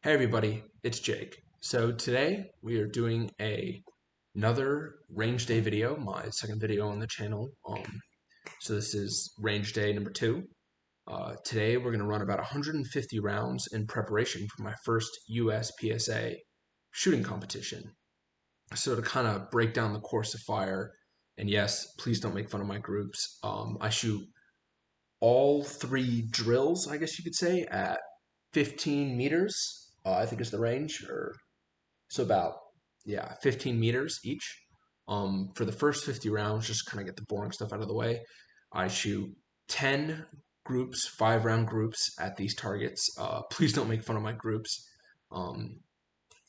Hey everybody, it's Jake. So today we are doing another range day video, my second video on the channel. So this is range day number 2. Today we're going to run about 150 rounds in preparation for my first USPSA shooting competition. So to kind of break down the course of fire, and yes, please don't make fun of my groups. I shoot all 3 drills, I guess you could say, at 15 meters. I think is the range, or so about, yeah, 15 meters each. For the first 50 rounds, just kind of get the boring stuff out of the way, I shoot 10 groups, 5 round groups at these targets. Please don't make fun of my groups. Um,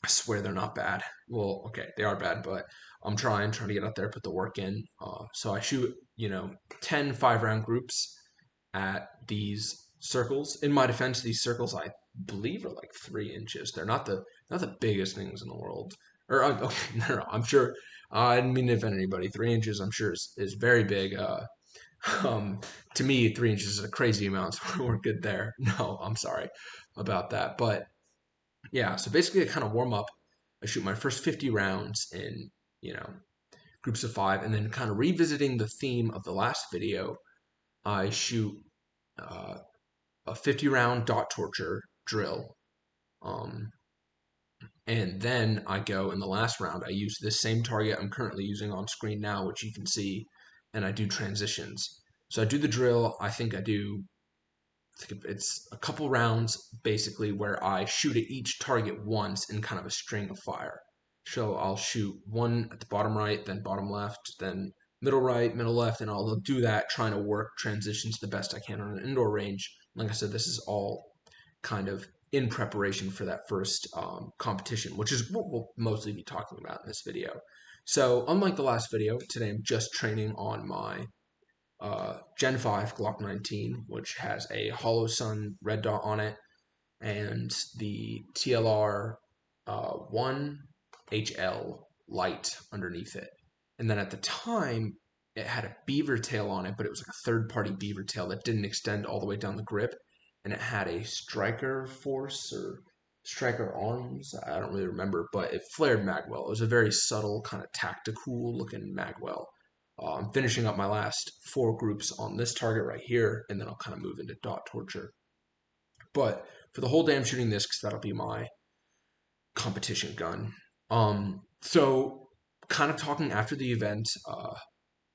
I swear they're not bad. Well, okay, they are bad, but I'm trying to get out there, put the work in. So I shoot, 10 5 round groups at these circles. In my defense, these circles I believe are like 3 inches. They're not the biggest things in the world. Or okay, no, I'm sure. I didn't mean to offend anybody. 3 inches, I'm sure, is very big. Um, to me, 3 inches is a crazy amount. So we're good there. No, I'm sorry about that. But yeah, so basically, I kind of warm up. I shoot my first 50 rounds in you know groups of 5, and then kind of revisiting the theme of the last video. I shoot uh, a 50 round dot torture drill. Um, and then I go in the last round, I use this same target I'm currently using on screen now, which you can see, and I do transitions. So I do the drill. I think it's a couple rounds basically where I shoot at each target once in kind of a string of fire. So I'll shoot one at the bottom right, then bottom left, then middle right, middle left, and I'll do that trying to work transitions the best I can on an indoor range. Like I said, this is all kind of in preparation for that first competition, which is what we'll mostly be talking about in this video. So unlike the last video, today I'm just training on my Gen 5 Glock 19, which has a Hollow Sun red dot on it, and the TLR 1 HL light underneath it. And then at the time, it had a beaver tail on it, but it was like a third party beaver tail that didn't extend all the way down the grip. And it had a striker force or striker arms. I don't really remember, but it flared magwell. It was a very subtle, kind of tactical looking magwell. I'm finishing up my last 4 groups on this target right here, and then I'll kind of move into dot torture. But for the whole day, I'm shooting this because that'll be my competition gun. So kind of talking after the event.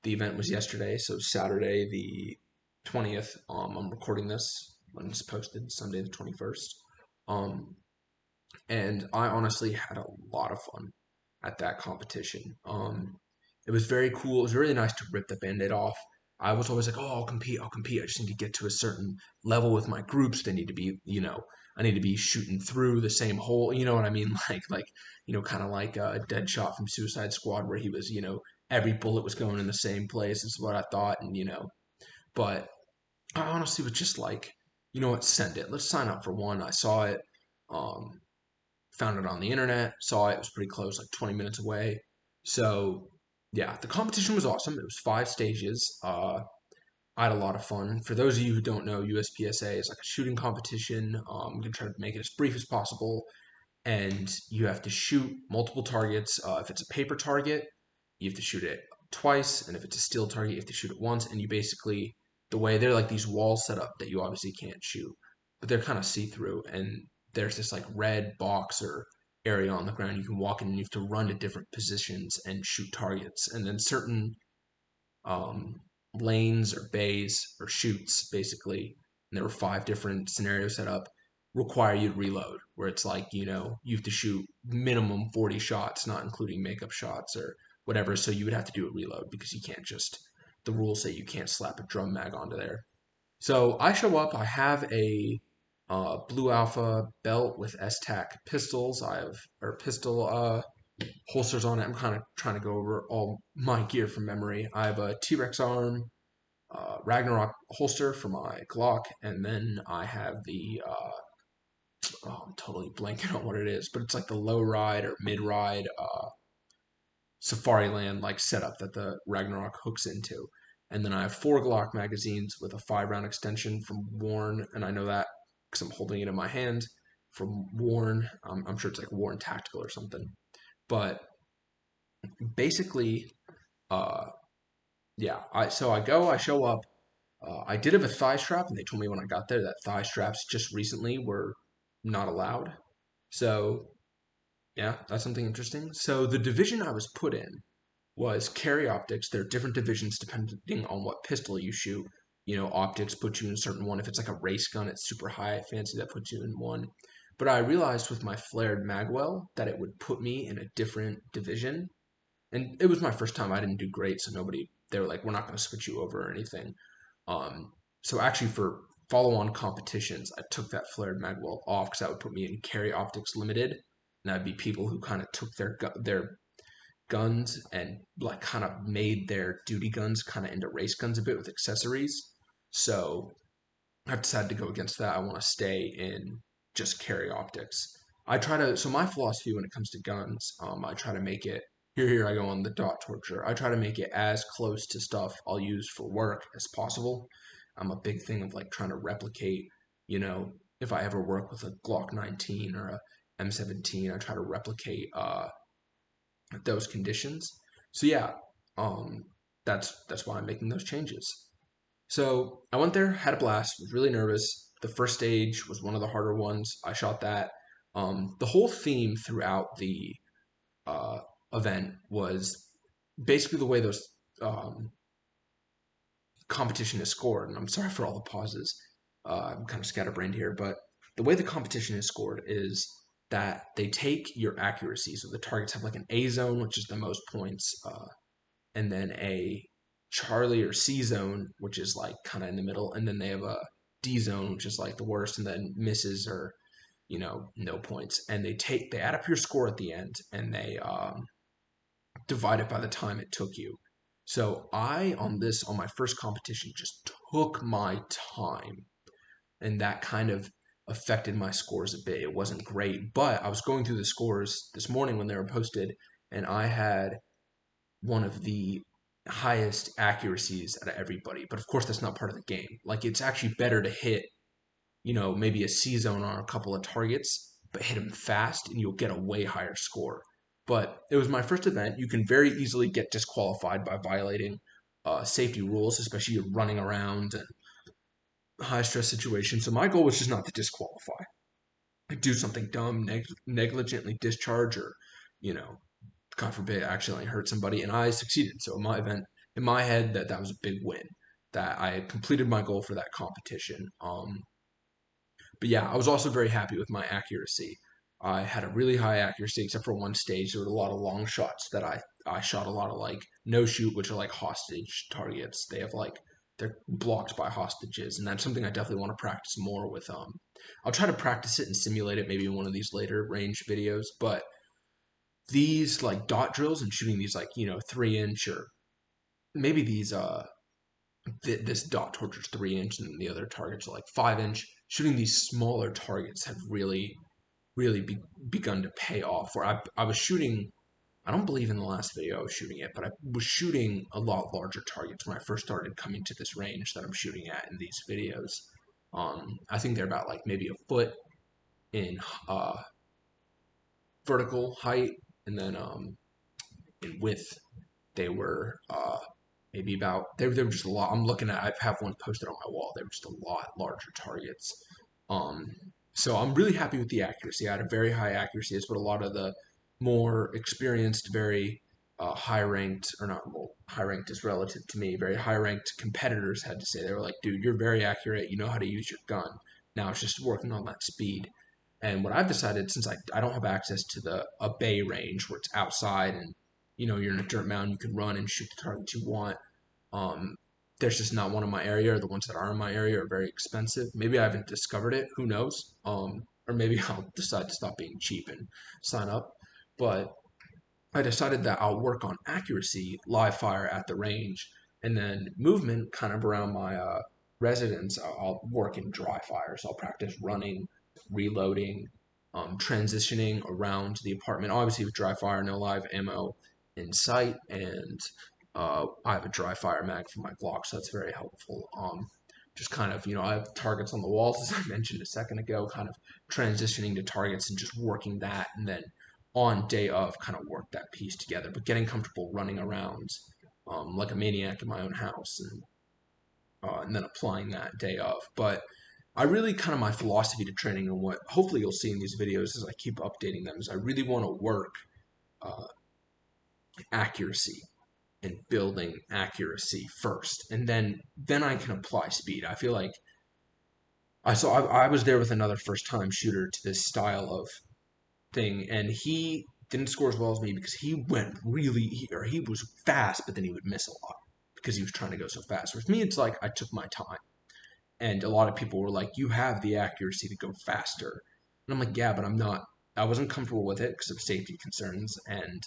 The event was yesterday, so Saturday the 20th. I'm recording this when it's posted, Sunday the 21st. Um, and I honestly had a lot of fun at that competition. It was very cool. It was really nice to rip the band-aid off. I was always like, oh, I'll compete, I'll compete. I just need to get to a certain level with my groups. They need to be, I need to be shooting through the same hole. You know what I mean? Kind of like a Deadshot from Suicide Squad, where he was, every bullet was going in the same place. Is what I thought, but I honestly was just like, you know what, send it. Let's sign up for one. I saw it. Um, Found it on the internet, saw it was pretty close, like 20 minutes away. So yeah, the competition was awesome. It was 5 stages. I had a lot of fun. For those of you who don't know, USPSA is like a shooting competition. I'm gonna try to make it as brief as possible, and you have to shoot multiple targets. If it's a paper target, you have to shoot it twice, and if it's a steel target, you have to shoot it once. And you basically, the way they're like these walls set up that you obviously can't shoot, but they're kind of see through, and there's this like red box or area on the ground you can walk in, and you have to run to different positions and shoot targets, and then certain um, lanes or bays or shoots basically, and there were 5 different scenarios set up, require you to reload, where it's like, you have to shoot minimum 40 shots, not including makeup shots or whatever. So you would have to do a reload because you can't just, the rules say you can't slap a drum mag onto there. So I show up, I have a blue alpha belt with S-Tac pistols. I have, or pistol holsters on it. I'm kind of trying to go over all my gear from memory. I have a T-Rex arm, Ragnarok holster for my Glock, and then I have the oh, I'm totally blanking on what it is, but it's like the low ride or mid ride Safari Land like setup that the Ragnarok hooks into. And then I have 4 Glock magazines with a 5 round extension from Warren, and I know that because I'm holding it in my hand. from Warren. I'm sure it's like Warren Tactical or something. But basically, uh, yeah. I show up. I did have a thigh strap, and they told me when I got there that thigh straps just recently were not allowed. So yeah, that's something interesting. So the division I was put in was carry optics. There are different divisions depending on what pistol you shoot. You know, optics puts you in a certain one. If it's like a race gun, it's super high fancy, that puts you in one. But I realized with my flared magwell that it would put me in a different division. And it was my first time. I didn't do great, so nobody, they were like, we're not going to switch you over or anything. Um, so actually for follow-on competitions, I took that flared magwell off because that would put me in carry optics limited, and that'd be people who kind of took their guns and like kind of made their duty guns kind of into race guns a bit with accessories. So I've decided to go against that. I want to stay in just carry optics. I try to, so my philosophy when it comes to guns, I try to make it, here I go on the dot torture. I try to make it as close to stuff I'll use for work as possible. I'm a big thing of like trying to replicate, you know, if I ever work with a Glock 19 or a M17, I try to replicate those conditions. So yeah, um, that's why I'm making those changes. So I went there, had a blast, was really nervous. The first stage was one of the harder ones. I shot that. The whole theme throughout the uh, event was basically the way those um, competition is scored. And I'm sorry for all the pauses. I'm kind of scatterbrained here, but the way the competition is scored is that they take your accuracy. So the targets have like an A zone, which is the most points, and then a Charlie or C zone, which is like kind of in the middle, and then they have a D zone, which is like the worst, and then misses or no points. And they add up your score at the end, and they divide it by the time it took you. So I on my first competition just took my time, and that kind of affected my scores a bit. It wasn't great, but I was going through the scores this morning when they were posted, and I had one of the highest accuracies out of everybody. But of course, that's not part of the game. Like it's actually better to hit, maybe a C zone on a couple of targets, but hit them fast, and you'll get a way higher score. But it was my first event. You can very easily get disqualified by violating safety rules, especially running around and high stress situations. So my goal was just not to disqualify, do something dumb, negligently discharge, or you know, God forbid, accidentally hurt somebody, and I succeeded. So in my event, in my head, that was a big win. That I had completed my goal for that competition. But yeah, I was also very happy with my accuracy. I had a really high accuracy, except for one stage. There were a lot of long shots that I shot a lot of like no shoot, which are like hostage targets. They have like they're blocked by hostages, and that's something I definitely want to practice more with. I'll try to practice it and simulate it maybe in one of these later range videos, but these like dot drills and shooting these like 3 inch or maybe these this dot torture's 3 inch and the other targets are like 5 inch. Shooting these smaller targets have really begun to pay off. Where I was shooting, I don't believe in the last video I was shooting it, but I was shooting a lot larger targets when I first started coming to this range that I'm shooting at in these videos. I think they're about like maybe a foot in uh, vertical height, and then in width they were maybe about they were just a lot. I'm looking at I have one posted on my wall. They were just a lot larger targets. Um, so I'm really happy with the accuracy. I had a very high accuracy. It's what a lot of the more experienced, very high ranked or not well, high ranked is relative to me. Very high ranked competitors had to say. They were like, "Dude, you're very accurate. You know how to use your gun. Now it's just working on that speed." And what I've decided, since I don't have access to a bay range where it's outside and you're in a dirt mound, you can run and shoot the targets you want. Um, there's just not one in my area, or the ones that are in my area are very expensive. Maybe I haven't discovered it. Who knows? Or maybe I'll decide to stop being cheap and sign up. But I decided that I'll work on accuracy, live fire at the range, and then movement kind of around my residence. I'll work in dry fire. So I'll practice running, reloading, transitioning around the apartment. Obviously, with dry fire, no live ammo in sight, and I have a dry fire mag for my Glock, so that's very helpful. just kind of, I have targets on the walls, as I mentioned a second ago, kind of transitioning to targets and just working that. And then on day of, kind of work that piece together, but getting comfortable running around like a maniac in my own house, and then applying that day of. But I really kind of my philosophy to training, and what hopefully you'll see in these videos as I keep updating them, is I really want to work uh, accuracy and building accuracy first, and then I can apply speed. I feel like I was there with another first time shooter to this style of thing, and he didn't score as well as me because he went really or he was fast, but then he would miss a lot because he was trying to go so fast. With me, it's like I took my time, and a lot of people were like, "You have the accuracy to go faster," and I'm like, "Yeah, but I'm not." I wasn't comfortable with it because of safety concerns and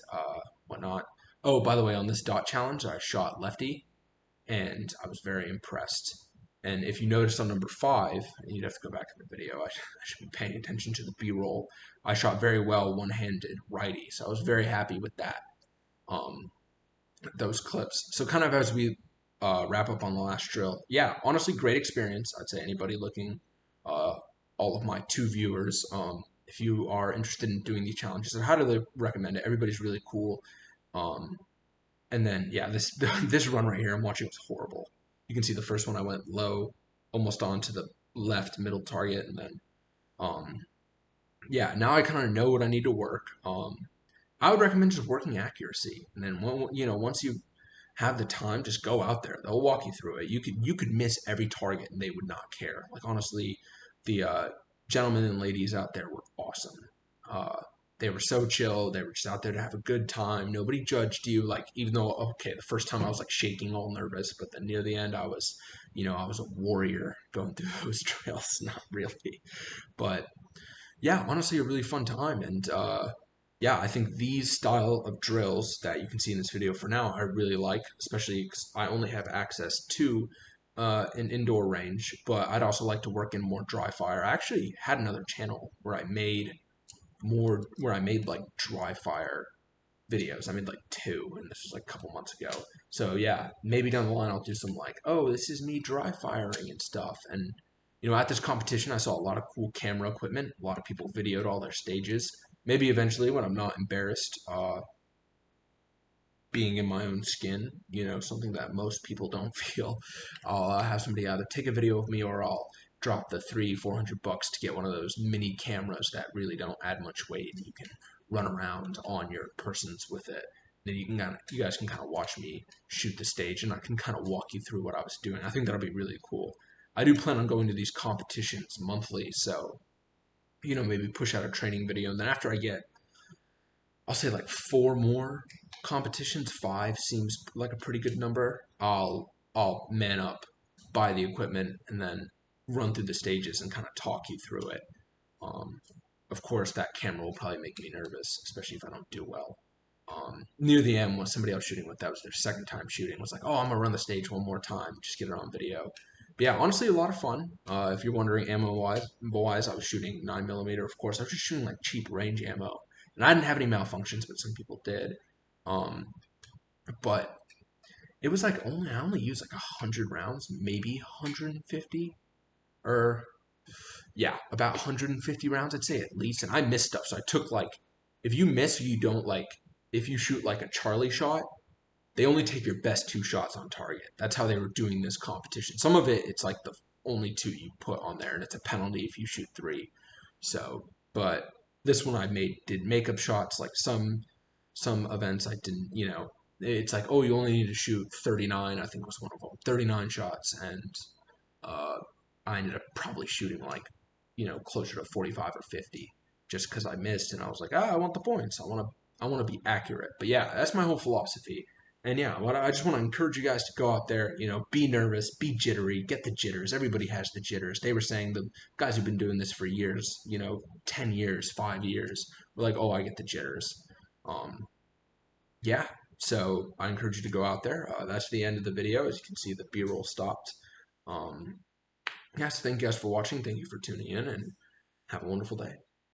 whatnot. Oh, by the way, on this dot challenge, I shot lefty, and I was very impressed. And if you notice on number 5, and you'd have to go back to the video, I should be paying attention to the B-roll. I shot very well one-handed righty, so I was very happy with that. Those clips. So kind of as we wrap up on the last drill, yeah, honestly, great experience. I'd say anybody looking, uh, all of my 2 viewers, if you are interested in doing these challenges, I highly recommend it. Everybody's really cool. Um, and then yeah, this this run right here I'm watching was horrible. You can see the first one I went low, almost onto the left middle target, and then um yeah, now I kind of know what I need to work. I would recommend just working accuracy, and then once you have the time, just go out there. They'll walk you through it. You could miss every target and they would not care. Like honestly, the gentlemen and ladies out there were awesome. Uh, they were so chill. They were just out there to have a good time. Nobody judged you. Like even though okay, the first time I was like shaking, all nervous, but then near the end I was a warrior going through those trails. Not really, but yeah, honestly, a really fun time. And yeah, I think these style of drills that you can see in this video for now, I really like, especially because I only have access to an indoor range, but I'd also like to work in more dry fire. I actually had another channel where I made like dry fire videos. I made like 2, and this was like a couple months ago. So yeah, maybe down the line I'll do some like, oh, this is me dry firing and stuff. And at this competition, I saw a lot of cool camera equipment. A lot of people videoed all their stages. Maybe eventually, when I'm not embarrassed, being in my own skin, something that most people don't feel, I'll have somebody either take a video of me or I'll drop the 300-400 bucks to get one of those mini cameras that really don't add much weight, and you can run around on your persons with it. Then you guys can kind of watch me shoot the stage, and I can kind of walk you through what I was doing. I think that'll be really cool. I do plan on going to these competitions monthly, so maybe push out a training video, and then after I get, I'll say like 4 more competitions. 5 seems like a pretty good number. I'll man up, buy the equipment, and then run through the stages and kind of talk you through it. Um, of course, that camera will probably make me nervous, especially if I don't do well. Near the end, was somebody I was shooting with, that was their second time shooting, was like, oh, I'm gonna run the stage one more time, just get it on video. But yeah, honestly, a lot of fun. If you're wondering ammo wise, I was shooting 9mm. Of course, I was just shooting like cheap range ammo, and I didn't have any malfunctions, but some people did. Um, but it was like I only used like 100 rounds, maybe 150, or yeah, about 150 rounds, I'd say at least. And I missed stuff, so I took like, if you miss, you don't like, if you shoot like a Charlie shot, they only take your best 2 shots on target. That's how they were doing this competition. Some of it, it's like the only 2 you put on there, and it's a penalty if you shoot 3. So, but this one did makeup shots. Like some events I didn't. It's like, oh, you only need to shoot 39. I think was one of them, 39 shots, and uh, I ended up probably shooting like closer to 45 or 50 just because I missed, and I was like, I want the points. I want to be accurate. But yeah, that's my whole philosophy. And yeah, I just want to encourage you guys to go out there, be nervous, be jittery, get the jitters. Everybody has the jitters. They were saying, the guys who've been doing this for years, 10 years, 5 years, were like, oh, I get the jitters. Um, yeah, so I encourage you to go out there. That's the end of the video. As you can see, the B-roll stopped. Um, yeah, so thank you guys for watching. Thank you for tuning in, and have a wonderful day.